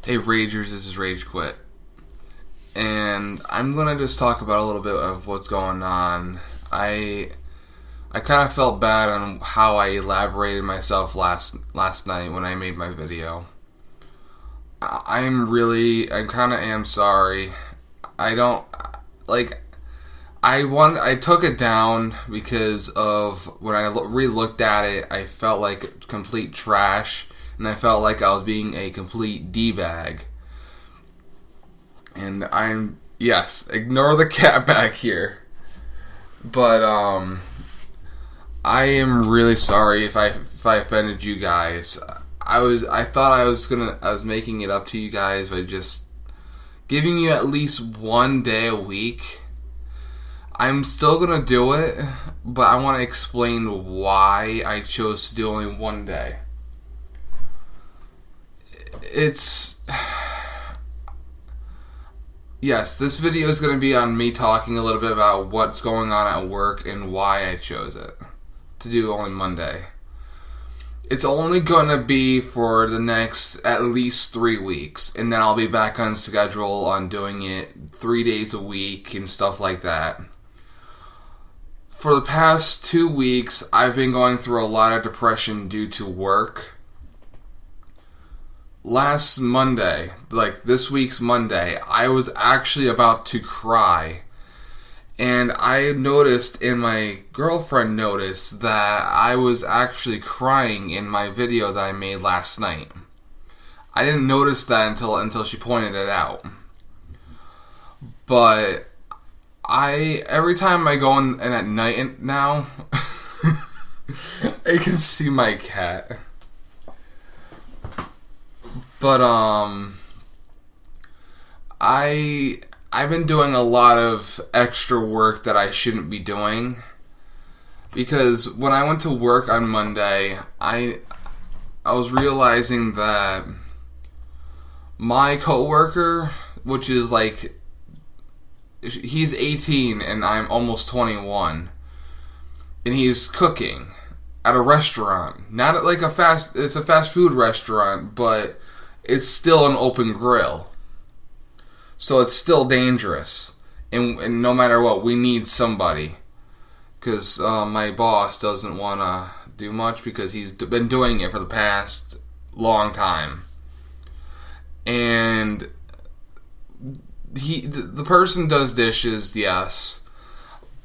Hey Ragers, this is Rage Quit. And I'm gonna just talk about a little bit of what's going on. I kind of felt bad on how I elaborated myself last night when I made my video. I kind of am sorry. I don't like. I took it down because of when I re-looked at it, I felt like complete trash, and I felt like I was being a complete D-bag. And yes, ignore the cat back here. But I am really sorry if I offended you guys. I thought I was making it up to you guys by just giving you at least one day a week. I'm still gonna do it, but I want to explain why I chose to do only one day. Yes, this video is going to be on me talking a little bit about what's going on at work and why I chose it to do only Monday. It's only going to be for the next at least 3 weeks, and then I'll be back on schedule on doing it 3 days a week and stuff like that. For the past 2 weeks, I've been going through a lot of depression due to work. Last Monday, like this week's Monday, I was actually about to cry. And I noticed, and my girlfriend noticed, that I was actually crying in my video that I made last night. I didn't notice that until she pointed it out. But every time I go in at night now, I can see my cat. But I've been doing a lot of extra work that I shouldn't be doing, because when I went to work on Monday, I was realizing that my coworker, which is like, he's 18 and I'm almost 21, and he's cooking at a restaurant, not at like it's a fast food restaurant, but it's still an open grill. So it's still dangerous. And no matter what, we need somebody. Because my boss doesn't want to do much because he's been doing it for the past long time. And the person does dishes, yes.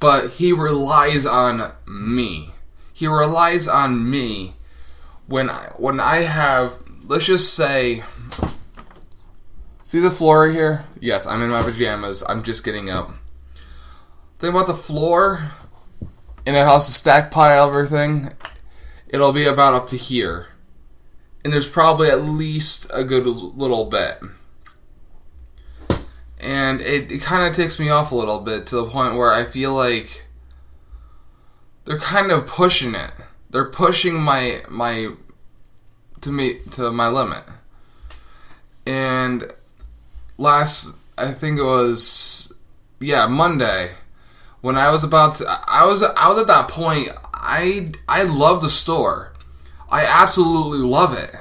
But he relies on me. He relies on me when I have... Let's just say, see the floor here? Yes, I'm in my pajamas. I'm just getting up. Think about the floor in a house, a stack pile of everything. It'll be about up to here. And there's probably at least a good little bit. And it kind of takes me off a little bit to the point where I feel like they're kind of pushing it. They're pushing my limit. And I think it was Monday, when I was about to, I was at that point. I love the store. I absolutely love it.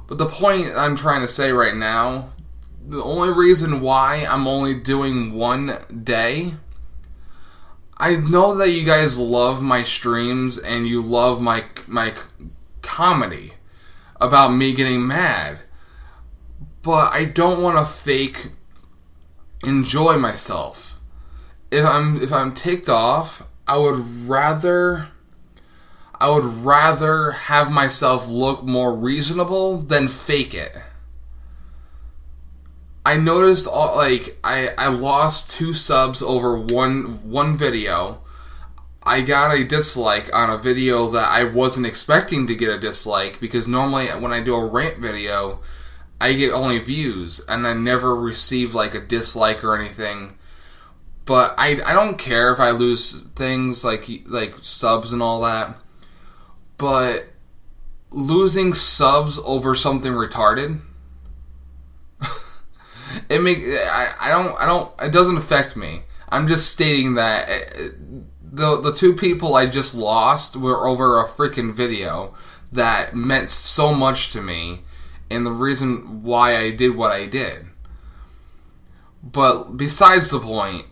But the point I'm trying to say right now, the only reason why I'm only doing one day, I know that you guys love my streams and you love my comedy about me getting mad, but I don't want to fake enjoy myself. If I'm ticked off, I would rather have myself look more reasonable than fake it. I noticed I lost 2 subs over one video. I got a dislike on a video that I wasn't expecting to get a dislike, because normally when I do a rant video, I get only views, and I never receive like a dislike or anything. But I don't care if I lose things like subs and all that. But losing subs over something retarded, it doesn't affect me. I'm just stating that the 2 people I just lost were over a freaking video that meant so much to me, and the reason why I did what I did. But besides the point,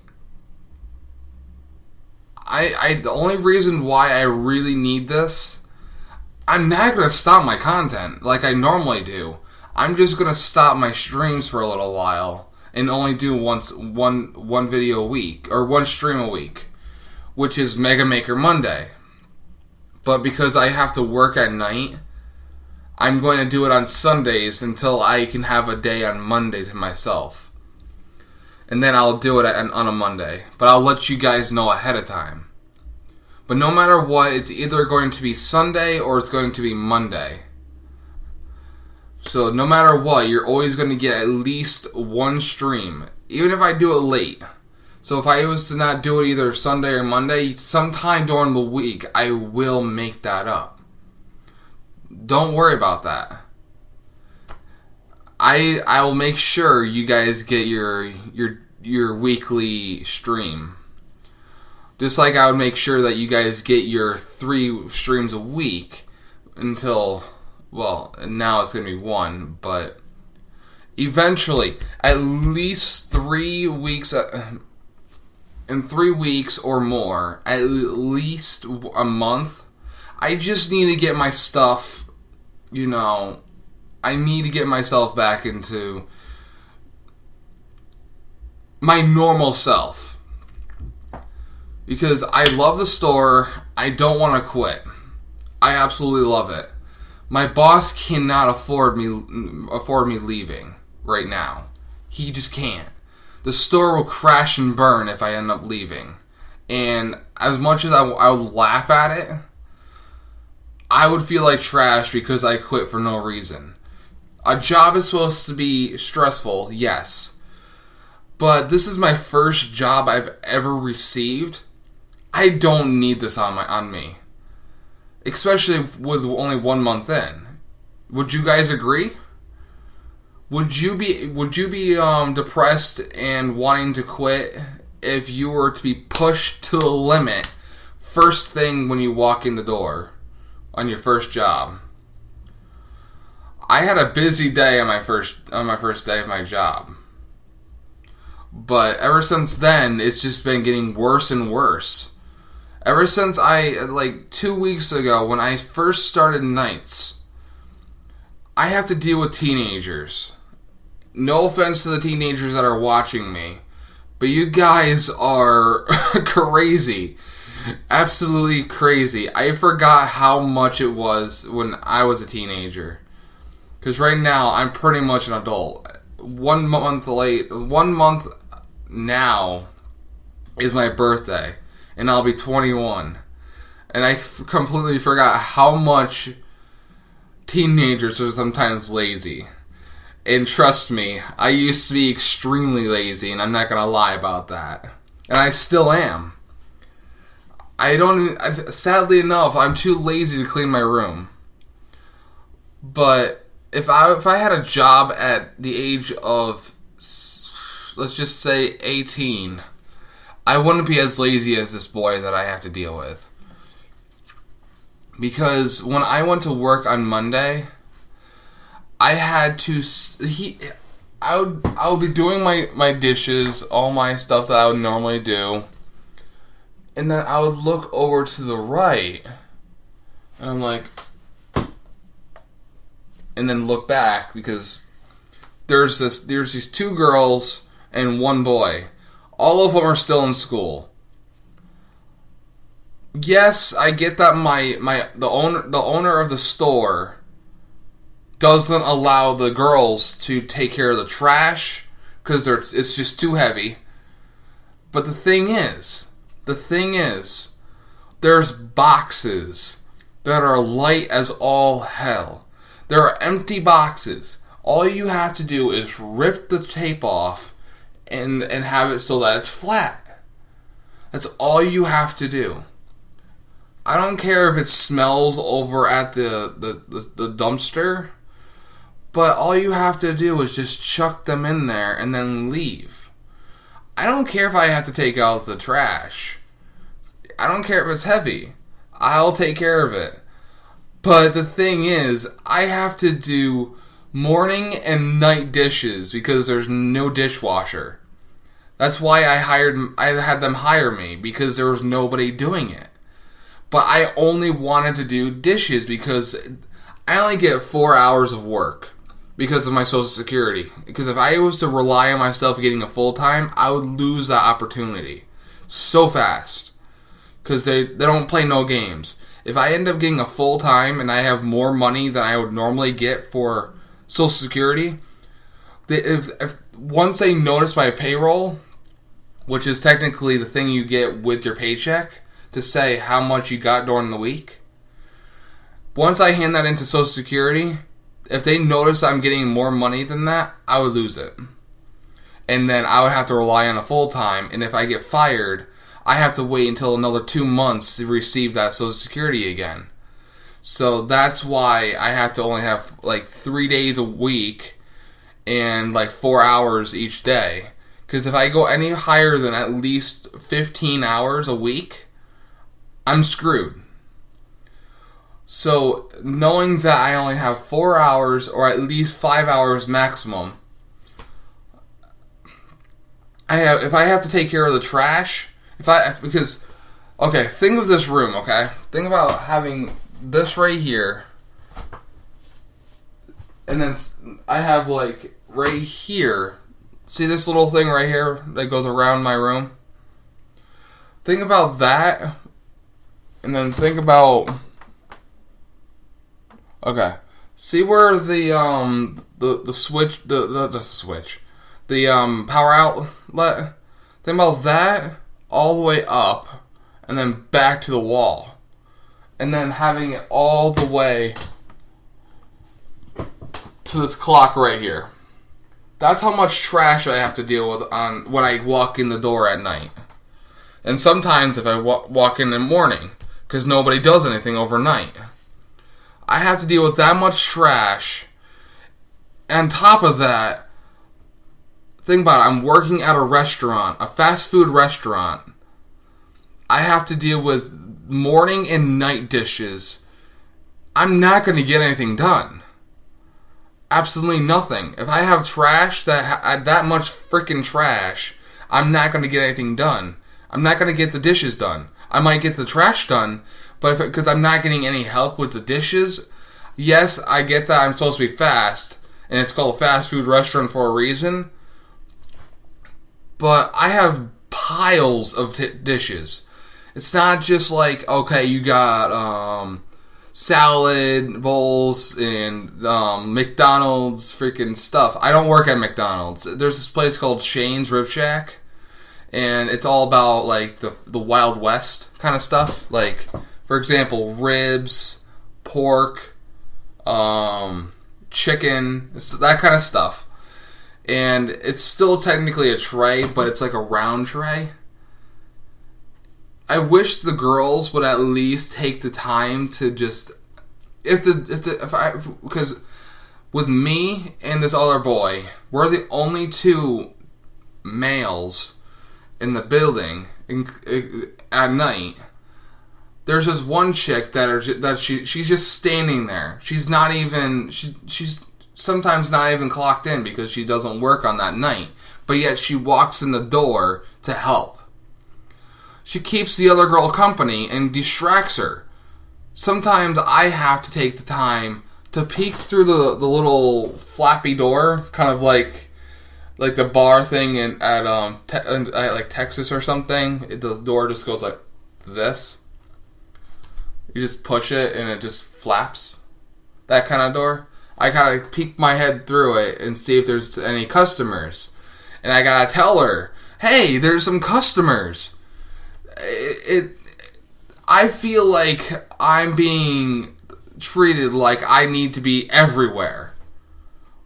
the only reason why I really need this, I'm not going to stop my content like I normally do. I'm just going to stop my streams for a little while and only do one video a week, or one stream a week, which is Mega Maker Monday. But because I have to work at night, I'm going to do it on Sundays until I can have a day on Monday to myself. And then I'll do it on a Monday. But I'll let you guys know ahead of time. But no matter what, it's either going to be Sunday or it's going to be Monday. So no matter what, you're always going to get at least one stream. Even if I do it late. So if I was to not do it either Sunday or Monday, sometime during the week, I will make that up. Don't worry about that. I will make sure you guys get your weekly stream. Just like I would make sure that you guys get your 3 streams a week until, well, now it's going to be 1, but eventually, at least 3 weeks, in 3 weeks or more, at least a month, I just need to get my stuff, I need to get myself back into my normal self. Because I love the store, I don't want to quit. I absolutely love it. My boss cannot afford me leaving right now. He just can't. The store will crash and burn if I end up leaving. And as much as I would laugh at it, I would feel like trash because I quit for no reason. A job is supposed to be stressful, yes. But this is my first job I've ever received. I don't need this on me. Especially with only 1 month in. Would you guys agree? Would you be depressed and wanting to quit if you were to be pushed to the limit first thing when you walk in the door on your first job? I had a busy day on my first day of my job. But ever since then, it's just been getting worse and worse. Ever since 2 weeks ago, when I first started nights, I have to deal with teenagers. No offense to the teenagers that are watching me, but you guys are crazy. Absolutely crazy. I forgot how much it was when I was a teenager. Because right now, I'm pretty much an adult. 1 month now is my birthday. And I'll be 21. And I completely forgot how much teenagers are sometimes lazy. And trust me, I used to be extremely lazy, and I'm not going to lie about that. And I still am. Sadly enough, I'm too lazy to clean my room. But if I had a job at the age of, let's just say 18, I wouldn't be as lazy as this boy that I have to deal with. Because when I went to work on Monday, I had to... I would be doing my dishes, all my stuff that I would normally do. And then I would look over to the right. And I'm like... And then look back because there's these 2 girls and 1 boy. All of them are still in school. Yes, I get that the owner of the store doesn't allow the girls to take care of the trash because it's just too heavy. But the thing is, there's boxes that are light as all hell. There are empty boxes. All you have to do is rip the tape off and have it so that it's flat. That's all you have to do. I don't care if it smells over at the dumpster, but all you have to do is just chuck them in there and then leave. I don't care if I have to take out the trash. I don't care if it's heavy. I'll take care of it. But the thing is, I have to do morning and night dishes because there's no dishwasher. That's why I had them hire me, because there was nobody doing it. But I only wanted to do dishes because I only get 4 hours of work because of my Social Security. Because if I was to rely on myself getting a full-time, I would lose that opportunity so fast. Because they don't play no games. If I end up getting a full-time and I have more money than I would normally get for Social Security, if once they notice my payroll, which is technically the thing you get with your paycheck to say how much you got during the week, once I hand that into Social Security, if they notice I'm getting more money than that, I would lose it. And then I would have to rely on a full-time, and if I get fired, I have to wait until another 2 months to receive that Social Security again. So that's why I have to only have like 3 days a week and like 4 hours each day. Because if I go any higher than at least 15 hours a week, I'm screwed. So knowing that I only have 4 hours or at least 5 hours maximum, if I have to take care of the trash, think of this room, okay? Think about having this right here, and then I have like right here, see this little thing right here that goes around my room? Think about that, and then think about, okay, see where the switch, the power outlet, think about that all the way up, and then back to the wall, and then having it all the way to this clock right here. That's how much trash I have to deal with when I walk in the door at night. And sometimes if I walk in the morning, because nobody does anything overnight, I have to deal with that much trash. On top of that, think about it, I'm working at a restaurant, a fast food restaurant. I have to deal with morning and night dishes. I'm not going to get anything done. Absolutely nothing. If I have trash, that much freaking trash, I'm not going to get anything done. I'm not going to get the dishes done. I might get the trash done, but because I'm not getting any help with the dishes, yes, I get that I'm supposed to be fast, and it's called a fast food restaurant for a reason, but I have piles of dishes. It's not just like, okay, you got salad bowls and McDonald's freaking stuff. I don't work at McDonald's. There's this place called Shane's Rib Shack, and it's all about like the Wild West kind of stuff. Like, for example, ribs, pork, chicken, that kind of stuff. And it's still technically a tray, but it's like a round tray. I wish the girls would at least take the time to just, because with me and this other boy, we're the only two males in the building at night. There's this one chick she's just standing there. She's not even, she's sometimes not even clocked in because she doesn't work on that night, but yet she walks in the door to help. She keeps the other girl company and distracts her. Sometimes I have to take the time to peek through the little flappy door, kind of like the bar thing at like Texas or something. The door just goes like this. You just push it and it just flaps. That kind of door. I gotta peek my head through it and see if there's any customers. And I gotta tell her, hey, there's some customers. I feel like I'm being treated like I need to be everywhere,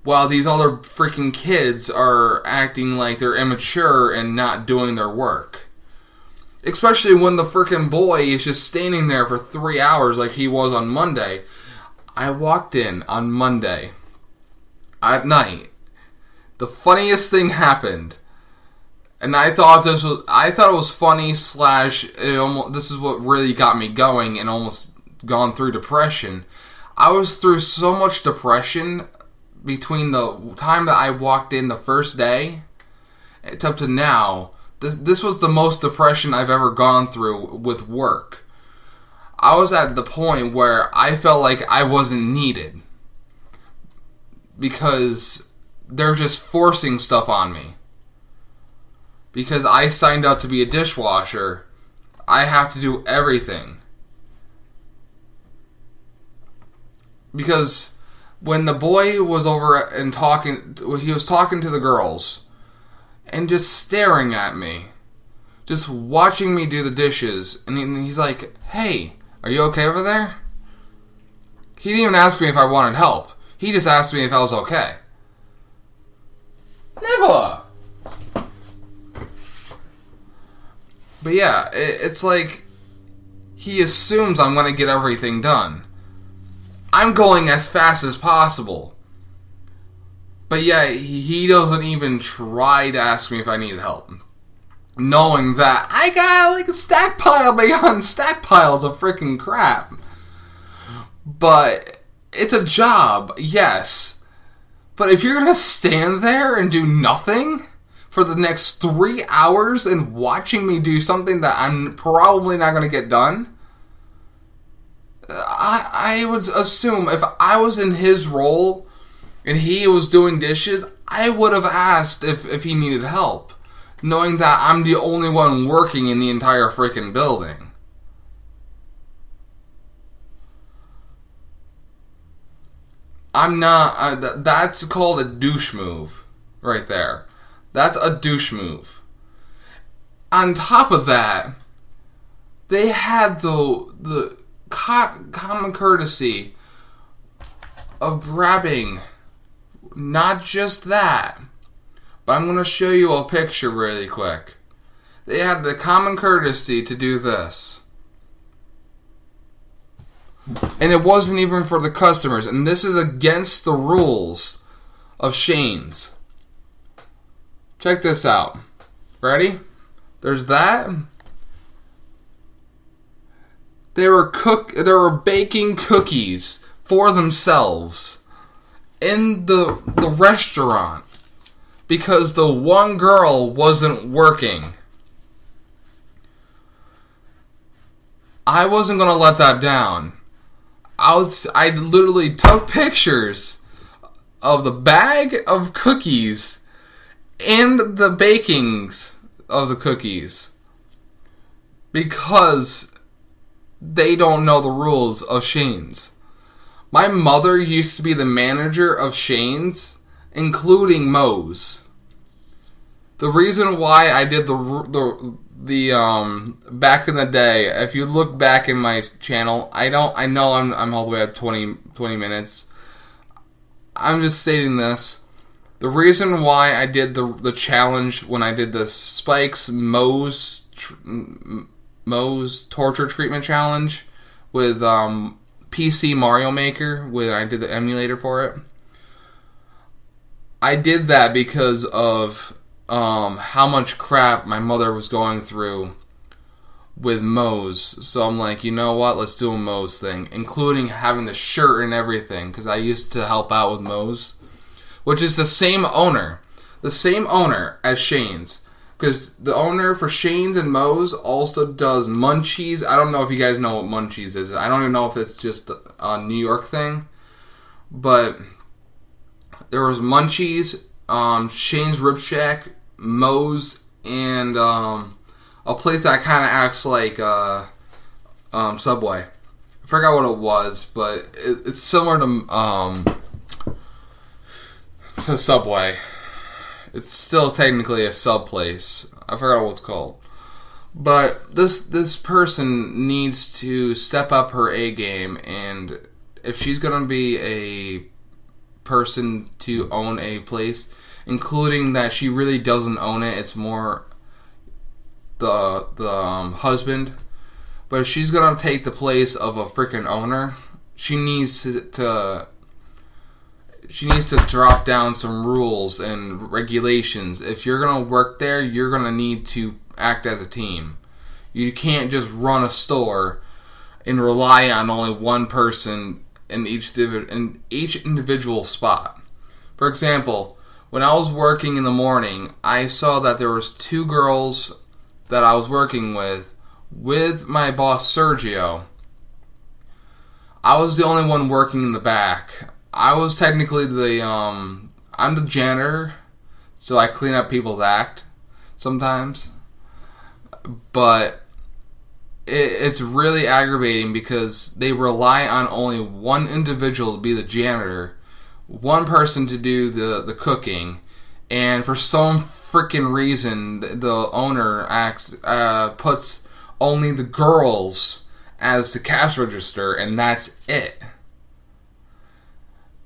while these other freaking kids are acting like they're immature and not doing their work. Especially when the freaking boy is just standing there for 3 hours like he was on Monday. I walked in on Monday at night. The funniest thing happened. And I thought it was funny / this is what really got me going and almost gone through depression. I was through so much depression between the time that I walked in the first day up to now, this was the most depression I've ever gone through with work. I was at the point where I felt like I wasn't needed because they're just forcing stuff on me. Because I signed up to be a dishwasher, I have to do everything. Because when the boy was over and he was talking to the girls and just staring at me, just watching me do the dishes, and he's like, "Hey, are you okay over there?" He didn't even ask me if I wanted help. He just asked me if I was okay. Never. But yeah, it's like he assumes I'm going to get everything done. I'm going as fast as possible. But yeah, he doesn't even try to ask me if I needed help. Knowing that I got like a stack pile beyond stack piles of freaking crap. But it's a job, yes. But if you're going to stand there and do nothing for the next 3 hours and watching me do something that I'm probably not going to get done, I would assume if I was in his role and he was doing dishes, I would have asked if he needed help, knowing that I'm the only one working in the entire freaking building. I'm not... that's called a douche move right there. That's a douche move. On top of that, they had the common courtesy of grabbing not just that, but I'm going to show you a picture really quick. They had the common courtesy to do this. And it wasn't even for the customers. And this is against the rules of Shane's. Check this out. Ready? There's that. They were baking cookies for themselves in the restaurant because the one girl wasn't working. I wasn't gonna let that down. I literally took pictures of the bag of cookies and the bakings of the cookies because they don't know the rules of Shane's. My mother used to be the manager of Shane's, including Moe's. The reason why I did the back in the day, if you look back in my channel, I know I'm all the way at 20 minutes. I'm just stating this. The reason why I did the challenge when I did the Spike's Moe's torture treatment challenge with PC Mario Maker, when I did the emulator for it, I did that because of how much crap my mother was going through with Moe's. So I'm like, you know what, let's do a Moe's thing, including having the shirt and everything, because I used to help out with Moe's, which is the same owner as Shane's. Because the owner for Shane's and Moe's also does Munchies. I don't know if you guys know what Munchies is. I don't even know if it's just a New York thing. But there was Munchies, Shane's Rib Shack, Moe's, and a place that kind of acts like Subway. I forgot what it was, but it's similar to Subway. It's still technically a sub place. I forgot what it's called. But this person needs to step up her A game, and if she's gonna be a person to own a place, including that she really doesn't own it, it's more the husband. But if she's gonna take the place of a freaking owner, she needs to drop down some rules and regulations. If you're going to work there, you're going to need to act as a team. You can't just run a store and rely on only one person in each individual spot. For example, when I was working in the morning, I saw that there was 2 girls that I was working with my boss Sergio. I was the only one working in the back. I was technically I'm the janitor, so I clean up people's act sometimes. But it's really aggravating because they rely on only one individual to be the janitor, one person to do the cooking, and for some freaking reason the owner puts only the girls as the cash register, and that's it.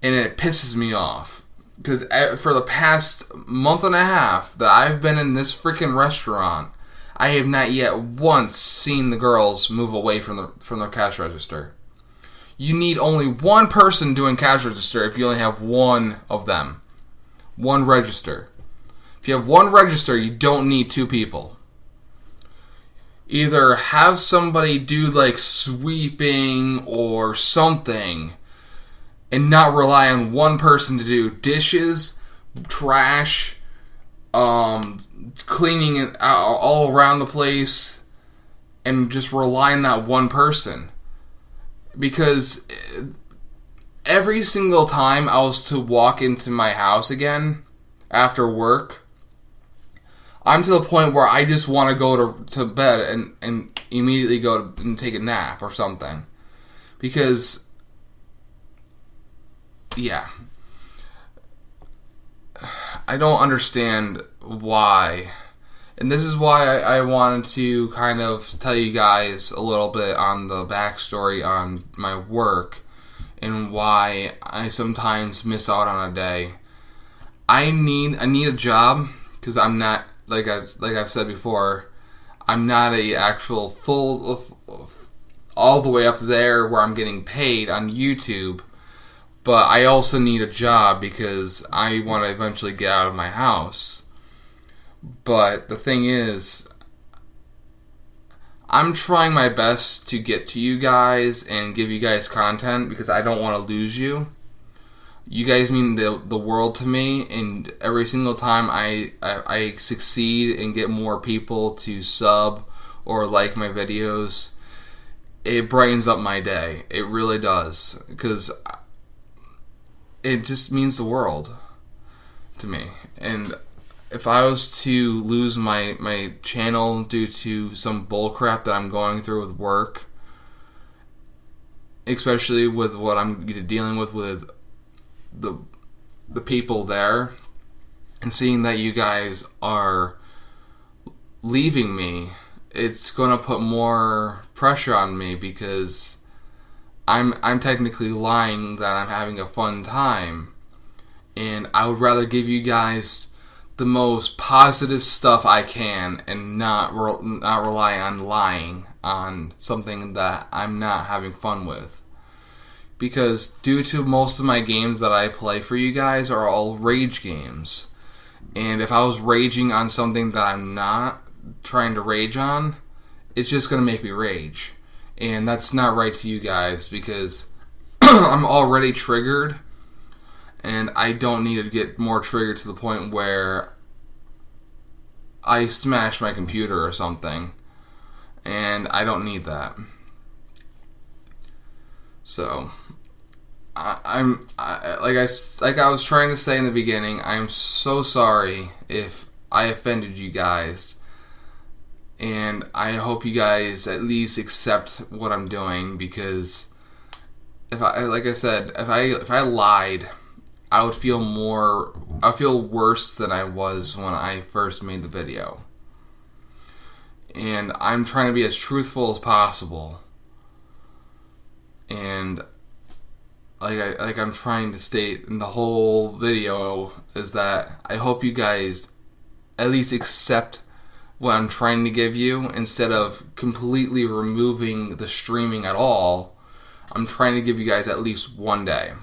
And it pisses me off because for the past month and a half that I've been in this freaking restaurant, I have not yet once seen the girls move away from the cash register. You need only one person doing cash register if you only have one of them. One register. If you have one register, you don't need 2 people. Either have somebody do like sweeping or something and not rely on one person to do dishes, trash, cleaning it all around the place, and just rely on that one person. Because every single time I was to walk into my house again after work, I'm to the point where I just want to go to bed and immediately go and take a nap or something. Because, yeah, I don't understand why. And this is why I wanted to kind of tell you guys a little bit on the backstory on my work and why I sometimes miss out on a day. I need a job because I'm not, like I've said before, I'm not a actual full all the way up there where I'm getting paid on YouTube. But I also need a job because I want to eventually get out of my house. But the thing is, I'm trying my best to get to you guys and give you guys content because I don't want to lose you. You guys mean the world to me, and every single time I succeed and get more people to sub or like my videos, it brightens up my day. It really does, because it just means the world to me. And if I was to lose my channel due to some bullcrap that I'm going through with work, especially with what I'm dealing with the people there, and seeing that you guys are leaving me, it's going to put more pressure on me because I'm technically lying that I'm having a fun time, and I would rather give you guys the most positive stuff I can and not rely on lying on something that I'm not having fun with. Because due to most of my games that I play for you guys are all rage games. And if I was raging on something that I'm not trying to rage on, it's just going to make me rage. And that's not right to you guys because I'm already triggered. And I don't need to get more triggered to the point where I smash my computer or something. And I don't need that. So, like I was trying to say in the beginning, I'm so sorry if I offended you guys. And I hope you guys at least accept what I'm doing, because if I lied, I would feel worse than I was when I first made the video. And I'm trying to be as truthful as possible. And like I'm trying to state in the whole video is that I hope you guys at least accept what I'm trying to give you instead of completely removing the streaming at all. I'm trying to give you guys at least one day.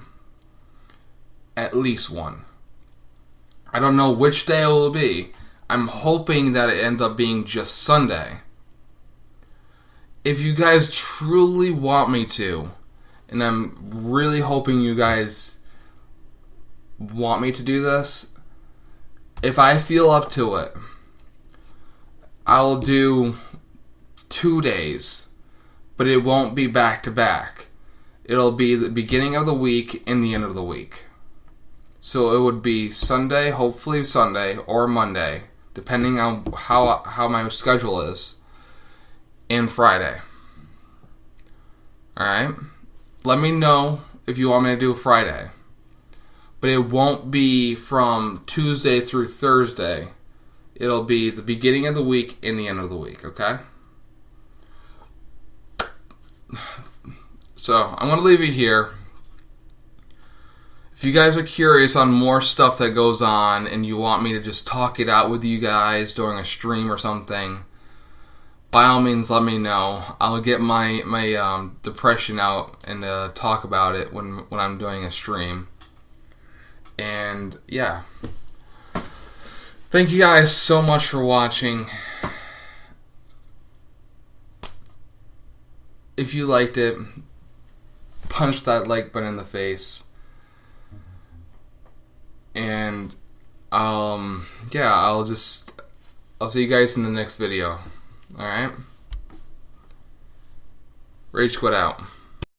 At least one. I don't know which day it will be. I'm hoping that it ends up being just Sunday. If you guys truly want me to, and I'm really hoping you guys want me to do this, if I feel up to it, I'll do 2 days, but it won't be back to back. It'll be the beginning of the week and the end of the week. So it would be Sunday, hopefully Sunday, or Monday, depending on how my schedule is, and Friday. Alright? Let me know if you want me to do Friday. But it won't be from Tuesday through Thursday. It'll be the beginning of the week and the end of the week, okay? So, I'm going to leave it here. If you guys are curious on more stuff that goes on and you want me to just talk it out with you guys during a stream or something, by all means let me know. I'll get my depression out and talk about it when I'm doing a stream. And yeah. Thank you guys so much for watching. If you liked it, punch that like button in the face. And yeah, I'll see you guys in the next video. Alright? Rage Quit out.